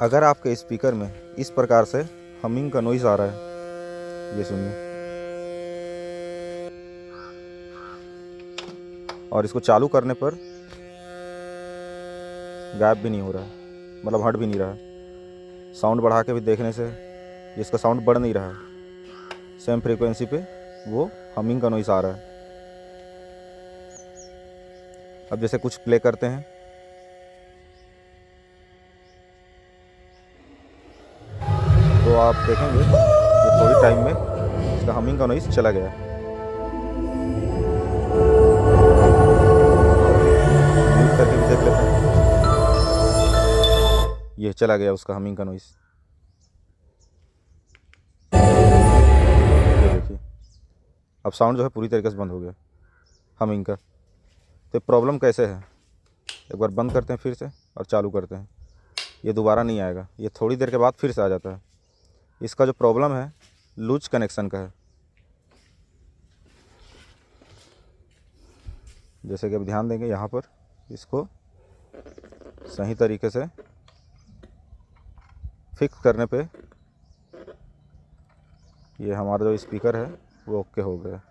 अगर आपके स्पीकर में इस प्रकार से हमिंग का नॉइज़ आ रहा है, ये सुनिए, और इसको चालू करने पर गायब भी नहीं हो रहा है, मतलब हट भी नहीं रहा है। साउंड बढ़ा के भी देखने से इसका साउंड बढ़ नहीं रहा है, सेम फ्रीक्वेंसी पे वो हमिंग का नॉइज़ आ रहा है। अब जैसे कुछ प्ले करते हैं, तो आप देखेंगे कि थोड़ी टाइम में इसका हमिंग का नॉइज़ चला गया। म्यूट करके भी देख लेते हैं, ये चला गया उसका हमिंग का नॉइज़। ये देखिए, अब साउंड जो है पूरी तरीके से बंद हो गया हमिंग का। तो प्रॉब्लम कैसे है, एक बार बंद करते हैं फिर से और चालू करते हैं, ये दोबारा नहीं आएगा, ये थोड़ी देर के बाद फिर से आ जाता है। इसका जो प्रॉब्लम है लूज कनेक्शन का है। जैसे कि अब ध्यान देंगे यहाँ पर, इसको सही तरीके से फिक्स करने पे ये हमारा जो स्पीकर है वो ओके हो गया।